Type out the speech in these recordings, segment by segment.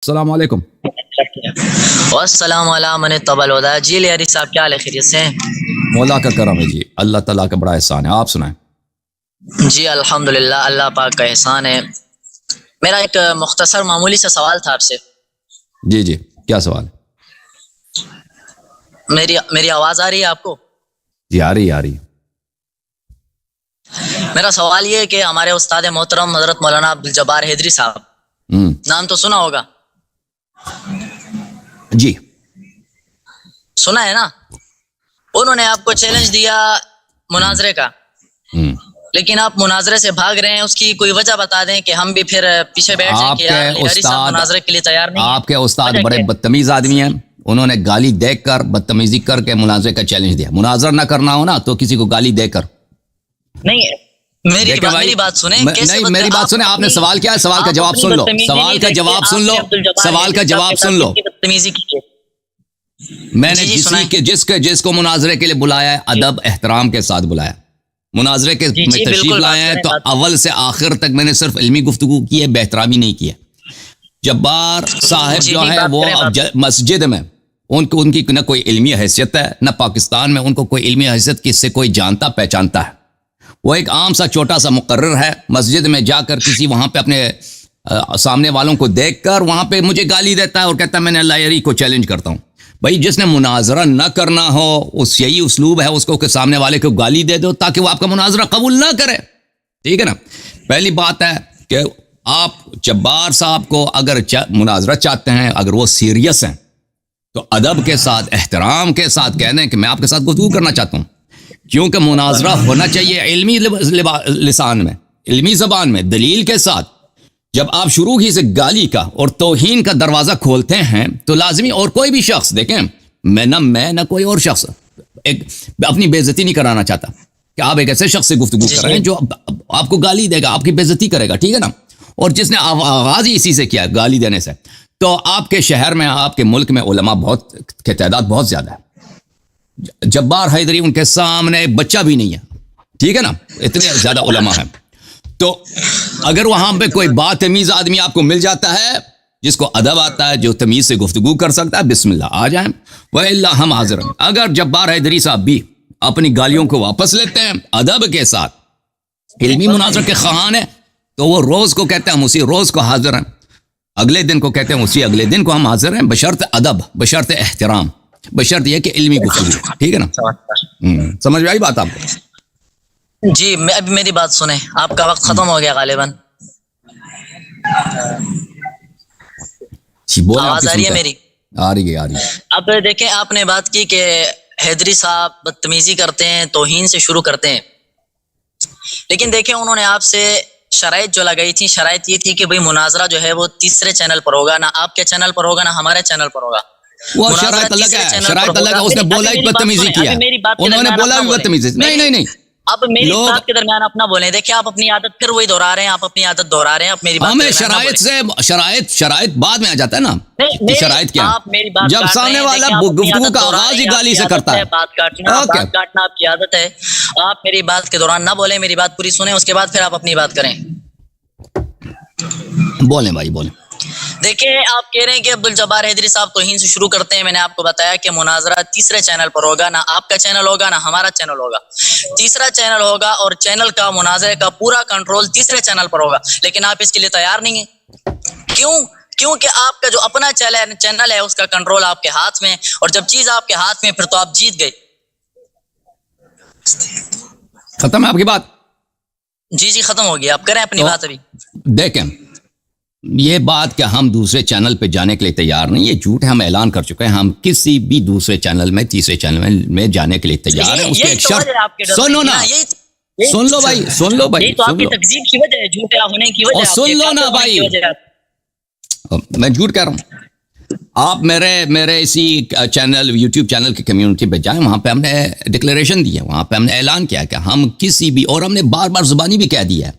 السلام علیکم. والسلام علی من اتبع الہدی. جی لیاری صاحب کیا حال ہے؟ خیریت سے ہیں؟ مولا کا کرم ہے جی, اللہ تعالیٰ کا بڑا احسان ہے. آپ سنائیں. جی الحمدللہ, اللہ پاک کا احسان ہے. میرا ایک مختصر معمولی سا سوال تھا آپ سے. جی جی, کیا سوال ہے؟ میری آواز آ رہی ہے آپ کو؟ جی آ رہی ہے. میرا سوال یہ ہے کہ ہمارے استاد محترم حضرت مولانا عبدالجبار حیدری صاحب, نام تو سنا ہوگا. جی سنا ہے نا. انہوں نے آپ کو چیلنج دیا مناظرے کا, لیکن آپ مناظرے سے بھاگ رہے ہیں. اس کی کوئی وجہ بتا دیں کہ ہم بھی پھر پیچھے بیٹھ جائیں کہ یار لیاری صاحب مناظرے کے لیے تیار نہیں. آپ کے استاد بڑے بدتمیز آدمی ہیں. انہوں نے گالی دے کر, بدتمیزی کر کے مناظرے کا چیلنج دیا. مناظر نہ کرنا ہو نا تو کسی کو گالی دے کر. نہیں, میری بات سنیں. نہیں میری بات سنیں, آپ نے سوال کیا ہے, سوال کا جواب سن لو. سوال کا جواب سن لو. سوال کا جواب سن لو. میں نے جس کو مناظرے کے لیے بلایا ہے, ادب احترام کے ساتھ بلایا. مناظرے کے میں تشریف لائے ہیں تو اول سے آخر تک میں نے صرف علمی گفتگو کی ہے, بے احترامی نہیں کی ہے. جبار صاحب جو ہے وہ مسجد میں ان کی نہ کوئی علمی حیثیت ہے, نہ پاکستان میں ان کو کوئی علمی حیثیت کس سے کوئی جانتا پہچانتا ہے. وہ ایک عام سا چھوٹا سا مقرر ہے. مسجد میں جا کر کسی وہاں پہ اپنے سامنے والوں کو دیکھ کر وہاں پہ مجھے گالی دیتا ہے اور کہتا ہے میں نے لیاری کو چیلنج کرتا ہوں. بھائی جس نے مناظرہ نہ کرنا ہو, اس یہی اسلوب ہے اس کو کہ سامنے والے کو گالی دے دو تاکہ وہ آپ کا مناظرہ قبول نہ کرے. ٹھیک ہے نا. پہلی بات ہے کہ آپ جبار صاحب کو اگر مناظرہ چاہتے ہیں, اگر وہ سیریس ہیں تو ادب کے ساتھ احترام کے ساتھ کہہ دیں کہ میں آپ کے ساتھ گفتگو کرنا چاہتا ہوں. کیونکہ مناظرہ ہونا چاہیے علمی لسان میں, علمی زبان میں, دلیل کے ساتھ. جب آپ شروع ہی سے گالی کا اور توہین کا دروازہ کھولتے ہیں تو لازمی اور کوئی بھی شخص, دیکھیں میں نہ کوئی اور شخص اپنی بے عزتی نہیں کرانا چاہتا کہ آپ ایک ایسے شخص سے گفتگو کر رہے ہیں جو آپ کو گالی دے گا, آپ کی بے عزتی کرے گا. ٹھیک ہے نا. اور جس نے آغاز ہی اسی سے کیا, گالی دینے سے, تو آپ کے شہر میں, آپ کے ملک میں علماء بہت کی تعداد بہت زیادہ ہے. جبار حیدری ان کے سامنے ایک بچہ بھی نہیں ہے. ٹھیک ہے نا. اتنے زیادہ علماء ہیں. تو اگر وہاں پہ کوئی تمیز آدمی آپ کو مل جاتا ہے جس کو ادب آتا ہے, جو تمیز سے گفتگو کر سکتا ہے, بسم اللہ آ جائیں. وَإِلَّا ہم حاضر ہیں. اگر جبار حیدری صاحب بھی اپنی گالیوں کو واپس لیتے ہیں ادب کے ساتھ, علمی مناظر کے خواہاں ہیں, تو وہ روز کو کہتے ہیں ہم اسی روز کو حاضر ہیں, اگلے دن کو کہتے ہیں اسی اگلے دن کو ہم حاضر ہیں, بشرط ادب, بشرط احترام, بشرط یہ کہ علمی گفتگو. ٹھیک ہے نا. سمجھ میں آئی بات آپ کو؟ جی اب میری بات سنیں, آپ کا وقت ختم ہو گیا غالباً. آواز آ رہی ہے میری؟ آ رہی ہے. اب دیکھیں, آپ نے بات کی کہ حیدری صاحب بدتمیزی کرتے ہیں, توہین سے شروع کرتے ہیں. لیکن دیکھیں انہوں نے آپ سے شرائط جو لگائی تھی, شرائط یہ تھی کہ بھئی مناظرہ جو ہے وہ تیسرے چینل پر ہوگا, نہ آپ کے چینل پر ہوگا, نہ ہمارے چینل پر ہوگا. وہ شرائط الگ ہے, شرائط الگ ہے. اس نے بولا ہی بدتمیزی کیا, انہوں نے بولا بھی بدتمیزی. نہیں اب میری بات کے درمیان اپنا بولیں. دیکھیں آپ اپنی عادت پھر وہی دہرا رہے ہیں, آپ اپنی عادت دہرا رہے ہیں. آپ میری بات ہمیں شرائط بعد میں آ جاتا ہے نا. شرائط کیا, جب سامنے والا گفتگو کا آغاز ہی گالی سے کرتا ہے. بات کاٹنا آپ کی عادت ہے. آپ میری بات کے دوران نہ بولیں, میری بات پوری سنیں, اس کے بعد پھر آپ اپنی بات کریں. بولیں بھائی بولیں. دیکھیں آپ کہہ رہے ہیں کہ عبدالجبار حیدری صاحب توہین سے شروع کرتے ہیں. میں نے آپ کو بتایا کہ مناظرہ تیسرے چینل پر ہوگا, نہ آپ کا چینل ہوگا, نہ ہمارا چینل ہوگا. تیسرا چینل ہوگا اور چینل کا, مناظرے کا پورا کنٹرول تیسرے چینل پر ہوگا. لیکن آپ اس کے لیے تیار نہیں ہیں. کیونکہ آپ کا جو اپنا چینل ہے اس کا کنٹرول آپ کے ہاتھ میں, اور جب چیز آپ کے ہاتھ میں پھر تو آپ جیت گئے. ختم ہے آپ کی بات؟ جی ختم ہو گیا. آپ کریں اپنی بات. ابھی دیکھیں یہ بات کہ ہم دوسرے چینل پہ جانے کے لیے تیار نہیں, یہ جھوٹ ہے. ہم اعلان کر چکے ہیں ہم کسی بھی دوسرے چینل میں, تیسرے چینل میں جانے کے لیے تیار ہیں. اس کے ایک شرط سنو نا, سن لو بھائی, تو آپ کی تکذیب کی وجہ ہے, جھوٹا ہونے کی وجہ ہے. سن لو نا بھائی, میں جھوٹ کہہ رہا ہوں. آپ میرے اسی چینل, یوٹیوب چینل کی کمیونٹی پہ جائیں, وہاں پہ ہم نے ڈکلیریشن دی ہے, وہاں پہ ہم نے اعلان کیا کہ ہم کسی بھی, اور ہم نے بار بار زبانی بھی کہہ دیا ہے,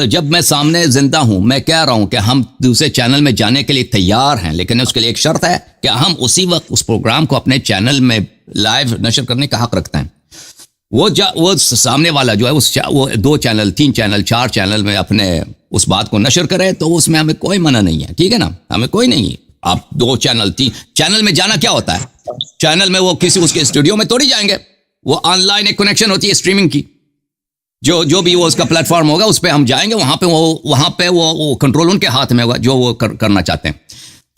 جب میں سامنے زندہ ہوں میں کہہ رہا ہوں کہ ہم دوسرے چینل میں جانے کے لیے تیار ہیں, لیکن اس کے لیے ایک شرط ہے کہ ہم اسی وقت اس پروگرام کو اپنے چینل میں لائیو نشر کرنے کا حق رکھتے ہیں. وہ سامنے والا جو ہے وہ 2 چینل, 3 چینل, 4 چینل میں اپنے اس بات کو نشر کرے تو اس میں ہمیں کوئی منع نہیں ہے, ٹھیک ہے نا, ہمیں کوئی نہیں ہے. آپ 2 چینل 3 چینل میں جانا کیا ہوتا ہے, چینل میں وہ کسی اس کے اسٹوڈیو میں توڑی جائیں گے, وہ آن لائن ایک کنیکشن ہوتی ہے اسٹریمنگ کی, جو بھی وہ اس کا پلیٹ فارم ہوگا اس پہ ہم جائیں گے, وہاں پہ وہ کنٹرول ان کے ہاتھ میں ہوگا جو وہ کرنا چاہتے ہیں.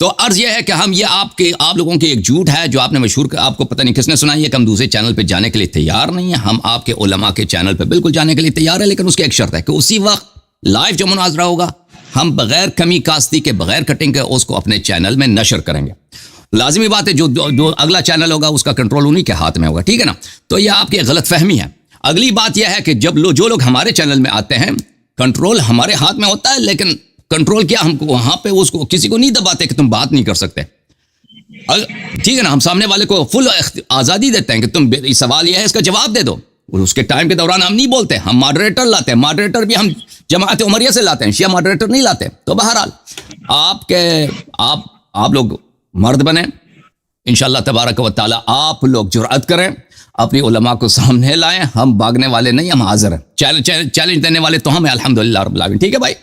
تو عرض یہ ہے کہ ہم یہ آپ لوگوں کی ایک جھوٹ ہے جو آپ نے مشہور, آپ کو پتہ نہیں کس نے سنائی ہے کہ ہم دوسرے چینل پہ جانے کے لیے تیار نہیں ہیں. ہم آپ کے علماء کے چینل پہ بالکل جانے کے لیے تیار ہیں, لیکن اس کی ایک شرط ہے کہ اسی وقت لائیو جو مناظرہ ہوگا ہم بغیر کمی کاستی کے, بغیر کٹنگ کے اس کو اپنے چینل میں نشر کریں گے. لازمی بات ہے جو اگلا چینل ہوگا اس کا کنٹرول انہی کے ہاتھ میں ہوگا, ٹھیک ہے نا. تو یہ آپ کی غلط فہمی ہے. اگلی بات یہ ہے کہ جب جو لوگ ہمارے چینل میں آتے ہیں کنٹرول ہمارے ہاتھ میں ہوتا ہے, لیکن کنٹرول کیا, ہم کو وہاں پہ اس کو کسی کو نہیں دباتے کہ تم بات نہیں کر سکتے, ٹھیک ہے نا. ہم سامنے والے کو فل آزادی دیتے ہیں کہ تم سوال یہ ہے اس کا جواب دے دو, اور اس کے ٹائم کے دوران ہم نہیں بولتے, ہم ماڈریٹر لاتے ہیں. ماڈریٹر بھی ہم جماعت عمریہ سے لاتے ہیں, شیعہ ماڈریٹر نہیں لاتے. تو بہرحال آپ لوگ مرد بنیں انشاءاللہ تبارک و تعالی, آپ لوگ جرأت کریں, اپنی علماء کو سامنے لائیں. ہم بھاگنے والے نہیں, ہم حاضر ہیں. چیلنج دینے والے تو ہم ہیں الحمدللہ رب العالمین, ٹھیک ہے بھائی.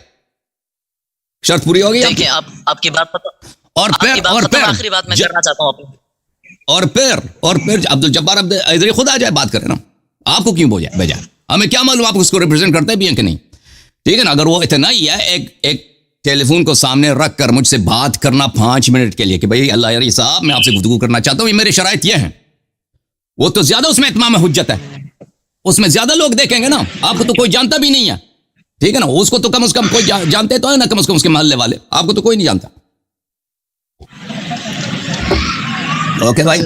شرط پوری ہوگی ٹھیک ہے. آپ کی بات اور پھر آخری بات میں کرنا چاہتا ہوں اور پھر عبد الجبار حیدری خود آ جائے بات کرے نا, آپ کو کیوں بھیجا, ہمیں کیا معلوم آپ اس کو ریپرزینٹ کرتے بھی ہیں کہ نہیں, ٹھیک ہے نا. اگر وہ اتنا ہی ہے ایک ٹیلی فون کو سامنے رکھ کر مجھ سے بات کرنا 5 منٹ کے لیے کہ بھئی اللہ یاری صاحب میں آپ سے گفتگو کرنا چاہتا ہوں, یہ میرے شرائط یہ ہیں, وہ تو زیادہ اس میں اتمام حجت ہے, اس میں زیادہ لوگ دیکھیں گے نا. آپ کو تو کوئی جانتا بھی نہیں ہے, ٹھیک ہے نا. اس کو تو کم از کم کوئی جانتے تو ہے نا, کم از کم اس کے محلے والے, آپ کو تو کوئی نہیں جانتا. اوکے بھائی,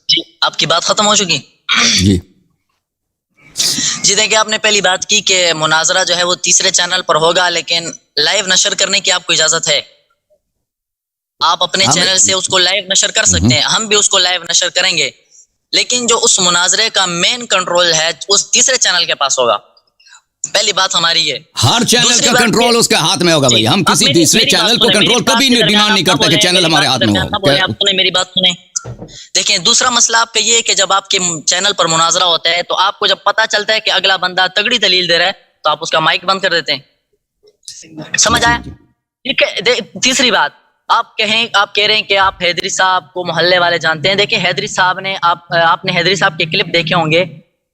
جی آپ کی بات ختم ہو چکی. جی دیکھیں, آپ نے پہلی بات کی کہ مناظرہ جو ہے وہ تیسرے چینل پر ہوگا, لیکن لائیو نشر کرنے کی آپ کو اجازت ہے. آپ اپنے چینل سے اس کو لائیو نشر کر سکتے ہیں, ہم بھی اس کو لائیو نشر کریں گے, لیکن جو اس مناظرے کا مین کنٹرول ہے اس تیسرے چینل کے پاس ہوگا. پہلی بات ہماری یہ, ہر چینل کا کنٹرول اس کے ہاتھ میں ہوگا بھائی. ہم کسی تیسرے چینل کو کنٹرول کبھی ڈیمانڈ نہیں کرتے کہ چینل ہمارے ہاتھ میں ہو. آپ نے میری بات سنیں. دیکھیں, دوسرا مسئلہ آپ کا یہ ہے کہ جب آپ کے چینل پر مناظرہ ہوتا ہے تو آپ کو جب پتا چلتا ہے کہ اگلا بندہ تگڑی دلیل دے رہا ہے تو آپ اس کا مائک بند کر دیتے ہیں. سمجھ آیا؟ ٹھیک ہے. تیسری بات, آپ کہہ رہے ہیں کہ آپ حیدری صاحب کو محلے والے جانتے ہیں. دیکھیں, حیدری صاحب نے آپ نے حیدری صاحب کے کلپ دیکھے ہوں گے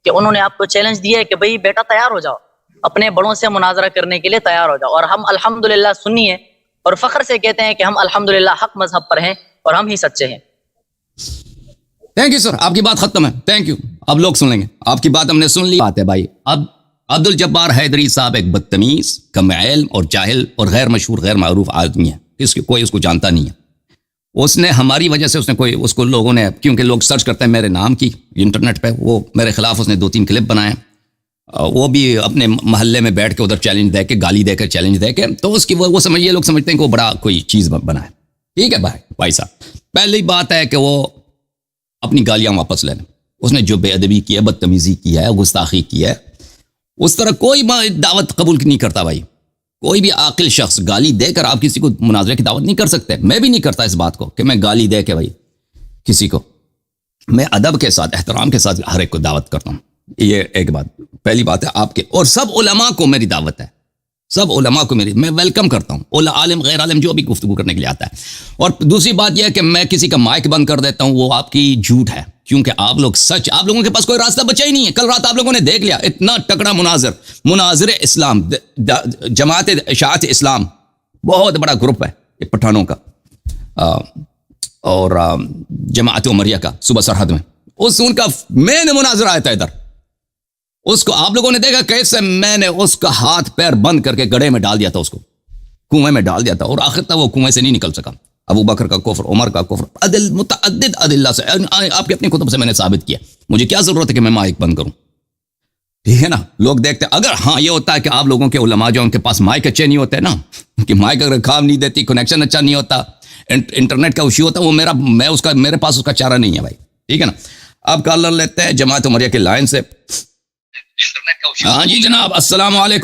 کہ انہوں نے آپ کو چیلنج دیا ہے کہ بھئی بیٹا تیار ہو جاؤ, اپنے بڑوں سے مناظرہ کرنے کے لیے تیار ہو جاؤ. اور ہم الحمدللہ سنی ہے اور فخر سے کہتے ہیں کہ ہم الحمدللہ حق مذہب پر ہیں اور ہم ہی سچے ہیں. تھینک یو سر, آپ کی بات ختم ہے, تھینک یو. اب لوگ سن لیں گے, آپ کی بات ہم نے سن لی. بات ہے بھائی, اب عبد الجبار حیدری صاحب ایک بدتمیز, کم علم اور جاہل اور غیر مشہور غیر معروف آدمی ہے, کوئی اس کو جانتا نہیں ہے. اس نے ہماری وجہ سے اس کو لوگوں نے, کیونکہ لوگ سرچ کرتے ہیں میرے نام کی انٹرنیٹ پہ, وہ میرے خلاف اس نے 2-3 کلپ بنائے, وہ بھی اپنے محلے میں بیٹھ کے ادھر چیلنج دے کے, گالی دے کے, چیلنج دے کے. تو اس کی یہ لوگ سمجھتے ہیں کہ وہ بڑا کوئی چیز بنا ہے. ٹھیک ہے بھائی صاحب, پہلی بات ہے کہ وہ اپنی گالیاں واپس لے لیں. اس نے جو بے ادبی کی ہے, بدتمیزی کی ہے, گستاخی کی ہے, اس طرح کوئی دعوت قبول نہیں کرتا بھائی. کوئی بھی عاقل شخص گالی دے کر آپ کسی کو مناظرے کی دعوت نہیں کر سکتے. میں بھی نہیں کرتا اس بات کو کہ میں گالی دے کے بھائی کسی کو, میں ادب کے ساتھ, احترام کے ساتھ ہر ایک کو دعوت کرتا ہوں. یہ ایک بات, پہلی بات ہے آپ کے. اور سب علماء کو میری دعوت ہے, سب علماء کو میں ویلکم کرتا ہوں, عالم غیر عالم جو بھی گفتگو کرنے کے لیے آتا ہے. اور دوسری بات یہ ہے کہ میں کسی کا مائک بند کر دیتا ہوں, وہ آپ کی جھوٹ ہے, کیونکہ آپ لوگوں کے پاس کوئی راستہ بچا ہی نہیں ہے. کل رات آپ لوگوں نے دیکھ لیا, اتنا تکڑا مناظر اسلام, جماعت اشاعت اسلام بہت بڑا گروپ ہے یہ پٹھانوں کا, اور جماعت عمریہ کا صوبہ سرحد میں, ان کا مین مناظرہ آیا تھا ادھر. اس کو آپ لوگوں نے دیکھا کیسے میں نے اس کا ہاتھ پیر بند کر کے گڑھے میں ڈال دیا تھا, اس کو کنویں میں ڈال دیا تھا, اور آخر تک وہ کنویں سے نہیں نکل سکا. ابو بکر کا کفر, عمر کا کفر, متعدد ادلہ سے آپ کی اپنی کتب سے میں نے ثابت کیا. مجھے کیا ضرورت ہے کہ میں مائک بند کروں, ٹھیک ہے نا. لوگ دیکھتے اگر ہاں یہ ہوتا ہے کہ آپ لوگوں کے علماء جو ان کے پاس مائک اچھے نہیں ہوتے نا, کہ مائک اگر کام نہیں دیتی, کنیکشن اچھا نہیں ہوتا, انٹرنیٹ کا ایشو ہوتا, وہ میرے پاس اس کا چارہ نہیں ہے بھائی, ٹھیک ہے نا. اب کالر لیتے ہیں جماعت عمریہ کے لائن سے. ہاں جی جناب, السلام علیکم.